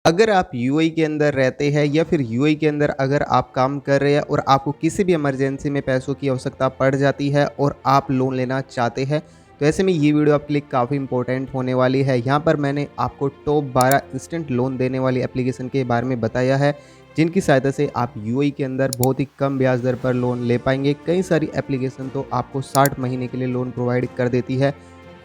अगर आप यूएई के अंदर रहते हैं या फिर यूएई के अंदर अगर आप काम कर रहे हैं और आपको किसी भी इमरजेंसी में पैसों की आवश्यकता पड़ जाती है और आप लोन लेना चाहते हैं, तो ऐसे में ये वीडियो आपके लिए काफ़ी इंपॉर्टेंट होने वाली है। यहाँ पर मैंने आपको टॉप 12 इंस्टेंट लोन देने वाली एप्लीकेशन के बारे में बताया है, जिनकी सहायता से आप यूएई के अंदर बहुत ही कम ब्याज दर पर लोन ले पाएंगे। कई सारी एप्लीकेशन तो आपको 60 महीने के लिए लोन प्रोवाइड कर देती है।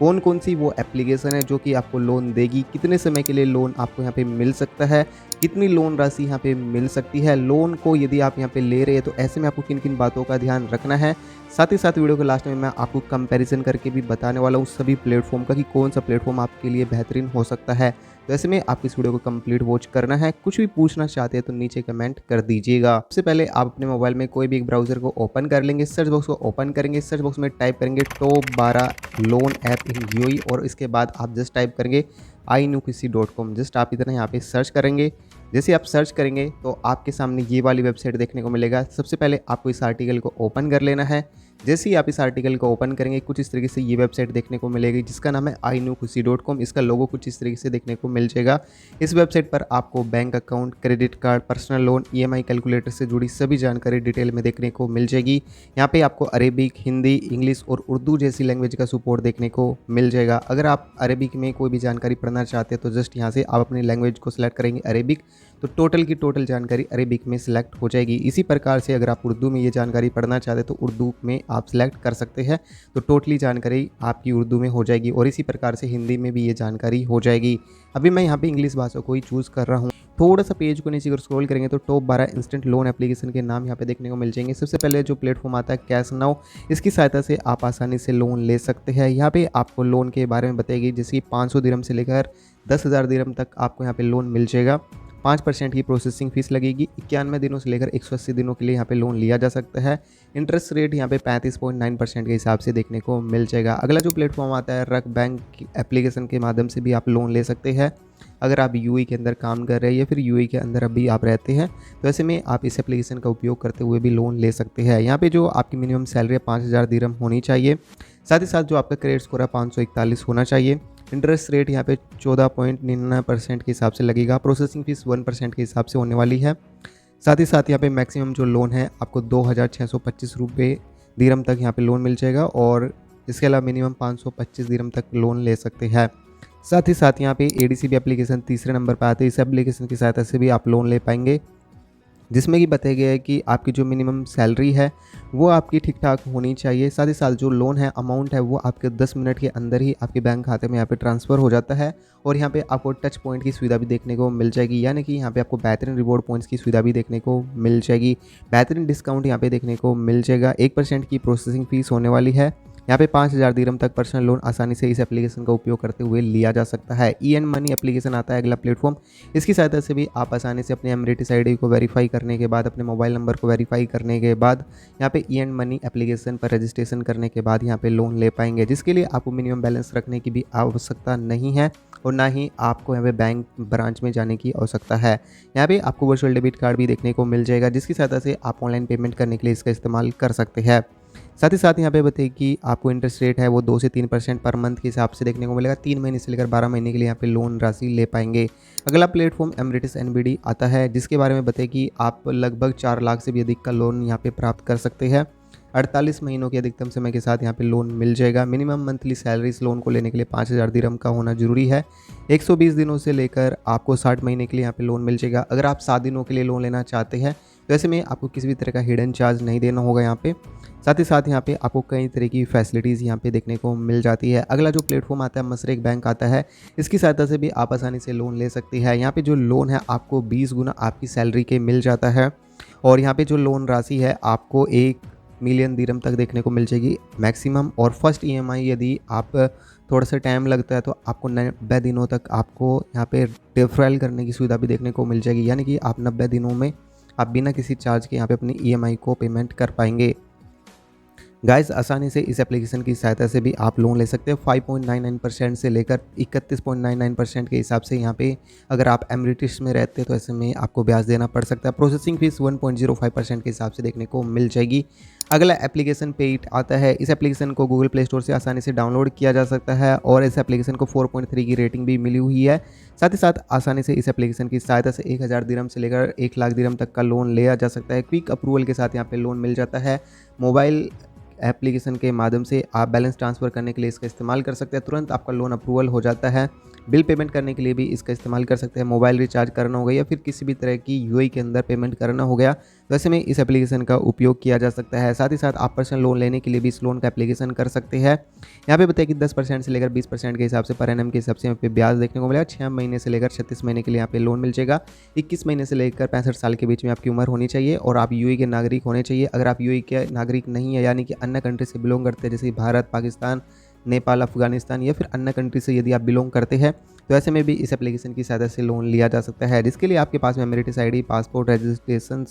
कौन-कौन सी वो एप्लीकेशन है जो कि आपको लोन देगी, कितने समय के लिए लोन आपको यहाँ पे मिल सकता है, कितनी लोन राशि यहाँ पे मिल सकती है, लोन को यदि आप यहाँ पे ले रहे हैं तो ऐसे में आपको किन-किन बातों का ध्यान रखना है। साथ ही साथ वीडियो के लास्ट में मैं आपको कंपैरिज़न करके भी बताने वाला हूँ सभी प्लेटफ़ॉर्म का कि कौन-सा प्लेटफ़ॉर्म आपके लिए बेहतरीन हो सकता है। तो ऐसे में आपको इस वीडियो को कंप्लीट वॉच करना है। कुछ भी पूछना चाहते हैं तो नीचे कमेंट कर दीजिएगा। सबसे पहले आप अपने मोबाइल में कोई भी एक ब्राउज़र को ओपन कर लेंगे, सर्च बॉक्स को ओपन करेंगे, सर्च बॉक्स में टाइप करेंगे top 12 loan app in UAE और इसके बाद आप जस्ट टाइप करेंगे iNewPC.com। जस्ट आप इतना यहाँ पे सर्च करेंगे। जैसे आप सर्च करेंगे तो आपके सामने ये वाली वेबसाइट देखने को मिलेगा। सबसे पहले आपको इस आर्टिकल को ओपन कर लेना है। जैसे ही आप इस आर्टिकल को ओपन करेंगे कुछ इस तरीके से ये वेबसाइट देखने को मिलेगी, जिसका नाम है iNewPC.com। इसका लोगो कुछ इस तरीके से देखने को मिल जाएगा। इस वेबसाइट पर आपको bank account, credit card, personal loan, EMI calculator से जुड़ी सभी जानकारी डिटेल में देखने को मिल जाएगी। यहाँ पे आपको अरेबिक, हिंदी, इंग्लिश और उर्दू जैसी लैंग्वेज का सपोर्ट देखने को मिल जाएगा। अगर आप अरेबिक में कोई भी जानकारी पढ़ना चाहते हैं तो जस्ट यहाँ से आप अपनी लैंग्वेज को सिलेक्ट करेंगे अरेबिक, तो टोटल की टोटल जानकारी अरेबिक में सिलेक्ट हो जाएगी। इसी प्रकार से अगर आप उर्दू में ये जानकारी पढ़ना चाहते हैं तो उर्दू में आप सिलेक्ट कर सकते हैं, तो टोटली जानकारी आपकी उर्दू में हो जाएगी और इसी प्रकार से हिंदी में भी ये जानकारी हो जाएगी। अभी मैं यहाँ पे इंग्लिश भाषा को ही चूज़ कर रहा हूँ। थोड़ा सा पेज को नीचे अगर स्क्रॉल करेंगे तो टॉप 12 इंस्टेंट लोन एप्लीकेशन के नाम यहाँ पे देखने को मिल जाएंगे। सबसे पहले जो प्लेटफॉर्म आता है कैश नाउ, इसकी सहायता से आप आसानी से लोन ले सकते हैं। यहाँ पे आपको लोन के बारे में बताएगी, जैसे 500 दिरहम से लेकर 10,000 दिरहम तक आपको यहाँ पे लोन मिल जाएगा। 5% की प्रोसेसिंग फीस लगेगी। 91 दिनों से लेकर 180 दिनों के लिए यहाँ पे लोन लिया जा सकता है। इंटरेस्ट रेट यहाँ पे 35.9% के हिसाब से देखने को मिल जाएगा। अगला जो प्लेटफॉर्म आता है रक बैंक एप्लीकेशन के माध्यम से भी आप लोन ले सकते हैं। अगर आप यूएई के अंदर काम कर रहे हैं या फिर यूएई के अंदर अभी आप रहते हैं तो ऐसे में आप इस एप्लीकेशन का उपयोग करते हुए भी लोन ले सकते हैं। यहाँ पे जो आपकी मिनिमम सैलरी है 5,000 दिरहम होनी चाहिए। साथ ही साथ जो आपका क्रेडिट स्कोर है 541 होना चाहिए। इंटरेस्ट रेट यहाँ पे 14.99% के हिसाब से लगेगा। प्रोसेसिंग फीस 1% के हिसाब से होने वाली है। साथ ही साथ यहाँ पे मैक्सिमम जो लोन है आपको 2,625 रुपये दिरहम तक यहाँ पे लोन मिल जाएगा और इसके अलावा मिनिमम 525 दिरहम तक लोन ले सकते हैं। साथ ही साथ यहाँ पे एडीसीबी एप्लीकेशन तीसरे नंबर पर आते हैं। इस एप्लीकेशन की सहायता से भी आप लोन ले पाएंगे, जिसमें कि बताया गया है कि आपकी जो मिनिमम सैलरी है वो आपकी ठीक ठाक होनी चाहिए। साथ ही साथ जो लोन है अमाउंट है वो आपके 10 मिनट के अंदर ही आपके बैंक खाते में यहाँ पे ट्रांसफ़र हो जाता है और यहाँ पे आपको टच पॉइंट की सुविधा भी देखने को मिल जाएगी, यानी कि यहाँ पे आपको बेहतरीन रिवॉर्ड पॉइंट्स की सुविधा भी देखने को मिल जाएगी। बेहतरीन डिस्काउंट यहाँ पे देखने को मिल जाएगा। 1% की प्रोसेसिंग फ़ीस होने वाली है। यहाँ पे 5,000 दिरहम तक पर्सनल लोन आसानी से इस एप्लीकेशन का उपयोग करते हुए लिया जा सकता है। ईएन मनी एप्लीकेशन आता है अगला प्लेटफॉर्म। इसकी सहायता से भी आप आसानी से अपने एमरेटिस आईडी को वेरीफाई करने के बाद, अपने मोबाइल नंबर को वेरीफाई करने के बाद यहाँ पे ईएन मनी एप्लीकेशन पर रजिस्ट्रेशन करने के बाद यहाँ पे लोन ले पाएंगे, जिसके लिए आपको मिनिमम बैलेंस रखने की भी आवश्यकता नहीं है और ना ही आपको यहाँ पे बैंक ब्रांच में जाने की आवश्यकता है। यहाँ पे आपको वर्चुअल डेबिट कार्ड भी देखने को मिल जाएगा, जिसकी सहायता से आप ऑनलाइन पेमेंट करने के लिए इसका इस्तेमाल कर सकते हैं। साथ ही साथ यहाँ पे बताइए कि आपको इंटरेस्ट रेट है वो 2 से 3% पर मंथ के हिसाब से देखने को मिलेगा। 3 महीने से लेकर 12 महीने के लिए यहाँ पे लोन राशि ले पाएंगे। अगला प्लेटफॉर्म एमरेटिस एनबीडी आता है, जिसके बारे में बताइए कि आप लगभग 4 लाख से भी अधिक का लोन यहाँ पे प्राप्त कर सकते हैं। 48 महीनों के अधिकतम समय के साथ यहाँ पे लोन मिल जाएगा। मिनिमम मंथली सैलरी इस लोन को लेने के लिए 5,000 दिरहम का होना जरूरी है। 120 दिनों से लेकर आपको 60 महीने के लिए यहाँ पे लोन मिल जाएगा। अगर आप 7 दिनों के लिए लोन लेना चाहते हैं तो ऐसे में आपको किसी भी तरह का हिडन चार्ज नहीं देना होगा यहाँ पे। साथ ही साथ यहाँ पे आपको कई तरह की फैसिलिटीज़ यहाँ पे देखने को मिल जाती है। अगला जो प्लेटफॉर्म आता है मसरेक बैंक आता है। इसकी सहायता से भी आप आसानी से लोन ले सकती है। यहाँ पे जो लोन है आपको 20 गुना आपकी सैलरी के मिल जाता है और यहाँ पे जो लोन राशि है आपको 1 मिलियन दिरहम तक देखने को मिल जाएगी मैक्सिमम। और फर्स्ट ईएमआई यदि आप थोड़ा सा टाइम लगता है तो आपको 90 दिनों तक आपको यहाँ पे डिफरेल करने की सुविधा भी देखने को मिल जाएगी, यानी कि आप 90 दिनों में आप बिना किसी चार्ज के यहाँ पे अपनी ईएमआई को पेमेंट कर पाएंगे। गाइस आसानी से इस एप्लीकेशन की सहायता से भी आप लोन ले सकते हैं 5.99% से लेकर 31.99% के हिसाब से। यहाँ पे अगर आप एमिरेट्स में रहते हैं तो ऐसे में आपको ब्याज देना पड़ सकता है। प्रोसेसिंग फीस 1.05% के हिसाब से देखने को मिल जाएगी। अगला एप्लीकेशन पेइट आता है। इस एप्लीकेशन को गूगल प्ले स्टोर से आसानी से डाउनलोड किया जा सकता है और इस एप्लीकेशन को 4.3 की रेटिंग भी मिली हुई है। साथ ही साथ आसानी से इस एप्लीकेशन की सहायता से 1000 दिरहम से लेकर 1 लाख दिरहम तक का लोन लिया जा सकता है। क्विक अप्रूवल के साथ यहाँ पे लोन मिल जाता है। मोबाइल एप्लीकेशन के माध्यम से आप बैलेंस ट्रांसफ़र करने के लिए इसका इस्तेमाल कर सकते हैं। तुरंत आपका लोन अप्रूवल हो जाता है। बिल पेमेंट करने के लिए भी इसका इस्तेमाल कर सकते हैं। मोबाइल रिचार्ज करना हो गया या फिर किसी भी तरह की यूएई के अंदर पेमेंट करना हो गया तो ऐसे में इस एप्लीकेशन का उपयोग किया जा सकता है। साथ ही साथ आप पर्सनल लोन लेने के लिए भी इस लोन का एप्लीकेशन कर सकते हैं। यहाँ पे बताया कि 10% से लेकर 20% के हिसाब से पर एनम के हिसाब से यहाँ पे ब्याज देखने को मिलेगा। 6 महीने से लेकर 36 महीने के लिए यहाँ पे लोन मिल जाएगा। 21 महीने से लेकर 65 साल के बीच में आपकी उम्र होनी चाहिए और आप यूएई के नागरिक होने चाहिए। अगर आप यूएई के नागरिक नहीं है यानी कि अन्य कंट्री से बिलोंग करते हैं जैसे भारत, पाकिस्तान, नेपाल, अफगानिस्तान या फिर अन्य कंट्री से यदि आप बिलोंग करते हैं तो ऐसे में भी इस एप्लीकेशन की सहायता से लोन लिया जा सकता है। जिसके लिए आपके पास में Emirates ID, passport, registration,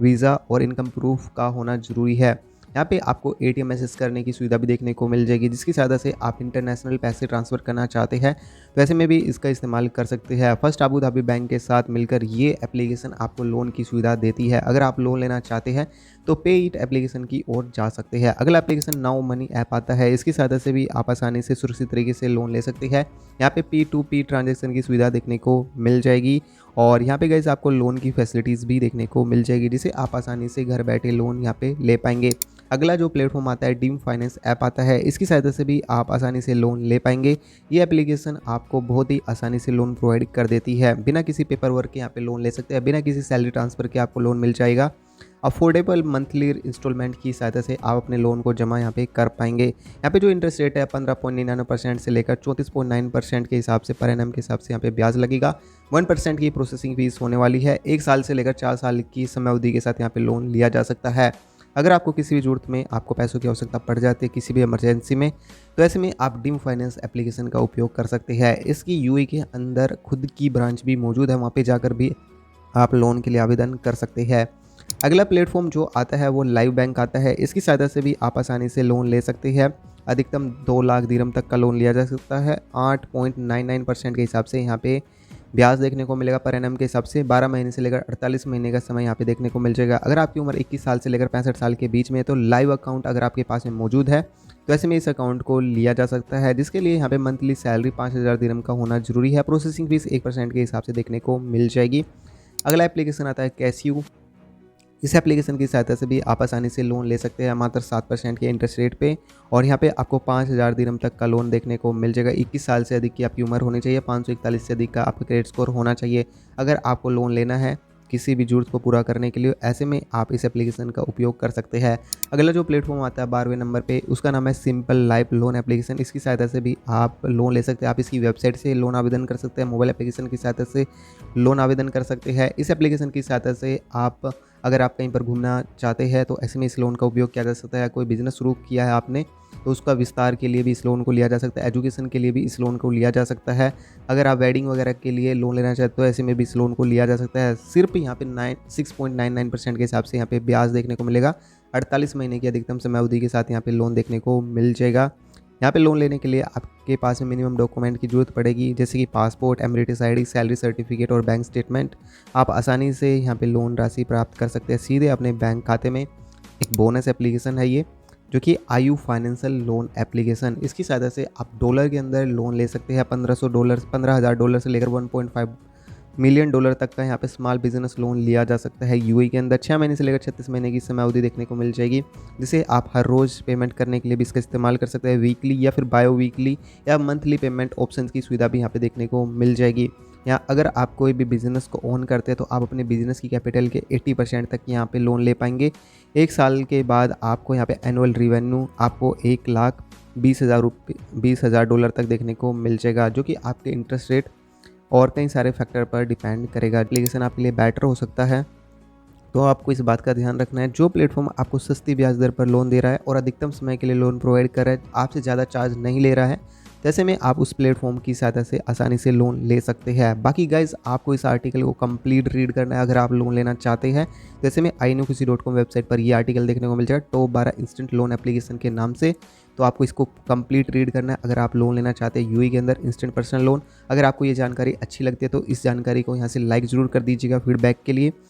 visa और इनकम प्रूफ का होना ज़रूरी है। यहाँ पे आपको एटीएम एक्सेस करने की सुविधा भी देखने को मिल जाएगी जिसकी सहायता से आप इंटरनेशनल पैसे ट्रांसफ़र करना चाहते हैं तो ऐसे में भी इसका इस्तेमाल कर सकते हैं। फर्स्ट अबू धाबी बैंक के साथ मिलकर ये एप्लीकेशन आपको लोन की सुविधा देती है। अगर आप लोन लेना चाहते हैं तो पे इट एप्लीकेशन की ओर जा सकते हैं। अगला एप्लीकेशन नाउ मनी ऐप आता है। इसकी सहायता से भी आप आसानी से सुरक्षित तरीके से लोन ले सकते हैं। यहाँ पे P2P ट्रांजैक्शन की सुविधा देखने को मिल जाएगी और यहाँ पे गाइस आपको लोन की फैसिलिटीज़ भी देखने को मिल जाएगी जिसे आप आसानी से घर बैठे लोन यहाँ पे ले पाएंगे। अगला जो प्लेटफॉर्म आता है ड्रीम फाइनेंस ऐप आता है। इसकी सहायता से भी आप आसानी से लोन ले पाएंगे। ये एप्लीकेशन आपको बहुत ही आसानी से लोन प्रोवाइड कर देती है। बिना किसी पेपर वर्क के यहाँ पे लोन ले सकते हैं। बिना किसी सैलरी ट्रांसफ़र के आपको लोन मिल जाएगा। अफोर्डेबल मंथली इंस्टॉलमेंट की सहायता से आप अपने लोन को जमा यहाँ पे कर पाएंगे। यहाँ पे जो इंटरेस्ट रेट है 15.99% से लेकर 34.9% के हिसाब से पर एनम के हिसाब से यहाँ पे ब्याज लगेगा। 1% की प्रोसेसिंग फीस होने वाली है। 1 साल से लेकर 4 साल की समय अवधि के साथ यहाँ पे लोन लिया जा सकता है। अगर आपको किसी भी ज़रूरत में आपको पैसों की आवश्यकता पड़ जाती है किसी भी इमरजेंसी में तो ऐसे में आप ड्रीम फाइनेंस एप्लीकेशन का उपयोग कर सकते हैं। इसकी यूएई के अंदर खुद की ब्रांच भी मौजूद है। वहाँ पे जाकर भी आप लोन के लिए आवेदन कर सकते हैं। अगला प्लेटफॉर्म जो आता है वो लाइव बैंक आता है। इसकी सहायता से भी आप आसानी से लोन ले सकते हैं। अधिकतम 2 लाख दिरहम तक का लोन लिया जा सकता है। 8.99% के हिसाब से यहाँ पे ब्याज देखने को मिलेगा पर एनम के हिसाब से। 12 महीने से लेकर 48 महीने का समय यहाँ पे देखने को मिल जाएगा। अगर आपकी उम्र 21 साल से लेकर 65 साल के बीच में है तो लाइव अकाउंट अगर आपके पास में मौजूद है तो ऐसे में इस अकाउंट को लिया जा सकता है जिसके लिए यहाँ पे मंथली सैलरी 5000 दिरहम का होना जरूरी है। प्रोसेसिंग फीस 1% के हिसाब से देखने को मिल जाएगी। अगला एप्लीकेशन आता है कैशियो। इस एप्लीकेशन की सहायता से भी आप आसानी से लोन ले सकते हैं मात्र 7% के इंटरेस्ट रेट पे और यहाँ पे आपको 5000 दिरहम तक का लोन देखने को मिल जाएगा। 21 साल से अधिक की आपकी उम्र होनी चाहिए। 541 से अधिक का आपका क्रेडिट स्कोर होना चाहिए अगर आपको लोन लेना है किसी भी ज़रूरत को पूरा करने के लिए। ऐसे में आप इस एप्लीकेशन का उपयोग कर सकते हैं। अगला जो प्लेटफॉर्म आता है 12वें नंबर पे उसका नाम है सिंपल लाइफ लोन एप्लीकेशन। इसकी सहायता से भी आप लोन ले सकते हैं। आप इसकी वेबसाइट से लोन आवेदन कर सकते हैं। मोबाइल एप्लीकेशन की सहायता से लोन आवेदन कर सकते हैं। इस एप्लीकेशन की सहायता से आप अगर आप कहीं पर घूमना चाहते हैं तो ऐसे में इस लोन का उपयोग किया जा सकता है। कोई बिजनेस शुरू किया है आपने तो उसका विस्तार के लिए भी इस लोन को लिया जा सकता है। एजुकेशन के लिए भी इस लोन को लिया जा सकता है। अगर आप वेडिंग वगैरह के लिए लोन लेना चाहते हो तो ऐसे में भी इस लोन को लिया जा सकता है। सिर्फ यहाँ पे 6.99% के हिसाब से यहाँ पे ब्याज देखने को मिलेगा। 48 महीने की अधिकतम समय अवधि के साथ यहाँ पे लोन देखने को मिल जाएगा। यहाँ पे लोन लेने के लिए आपके पास में मिनिमम डॉक्यूमेंट की ज़रूरत पड़ेगी जैसे कि passport, Emirates ID, salary certificate और बैंक स्टेटमेंट। आप आसानी से यहाँ पे लोन राशि प्राप्त कर सकते हैं सीधे अपने बैंक खाते में। एक बोनस एप्लीकेशन है ये जो कि आयु फाइनेंशियल लोन एप्लीकेशन। इसकी सहायता से आप डॉलर के अंदर लोन ले सकते हैं। $15,000 से लेकर $1.5 मिलियन तक का यहाँ पे स्मॉल बिजनेस लोन लिया जा सकता है यूएई के अंदर। 6 महीने से लेकर 36 महीने की समय अवधि देखने को मिल जाएगी जिसे आप हर रोज़ पेमेंट करने के लिए भी इसका इस्तेमाल कर सकते हैं। वीकली या फिर बायो वीकली या मंथली पेमेंट ऑप्शन की सुविधा भी यहाँ पे देखने को मिल जाएगी। यहाँ अगर आप कोई भी बिज़नेस को ओन करते हैं तो आप अपने बिजनेस की कैपिटल के 80% तक यहाँ पे लोन ले पाएंगे। 1 साल के बाद आपको यहाँ पे एनुअल रिवेन्यू आपको $1,20,000 तक देखने को मिल जाएगा जो कि आपके इंटरेस्ट रेट और कई सारे फैक्टर पर डिपेंड करेगा। एप्लीकेशन आपके लिए बेटर हो सकता है तो आपको इस बात का ध्यान रखना है। जो प्लेटफॉर्म आपको सस्ती ब्याज दर पर लोन दे रहा है और अधिकतम समय के लिए लोन प्रोवाइड कर रहा है, आपसे ज़्यादा चार्ज नहीं ले रहा है तो ऐसे में आप उस प्लेटफॉर्म की सहायता से आसानी से लोन ले सकते हैं। बाकी गाइज़ आपको इस आर्टिकल को कंप्लीट रीड करना है अगर आप लोन लेना चाहते हैं। तो ऐसे में iKnow-Khushi.com वेबसाइट पर ये आर्टिकल देखने को मिल जाएगा टॉप 12 इंस्टेंट लोन एप्लीकेशन के नाम से। तो आपको इसको कंप्लीट रीड करना है अगर आप लोन लेना चाहते हैं यूएई के अंदर इंस्टेंट पर्सनल लोन। अगर आपको ये जानकारी अच्छी लगती है तो इस जानकारी को यहाँ से लाइक ज़रूर कर दीजिएगा फीडबैक के लिए।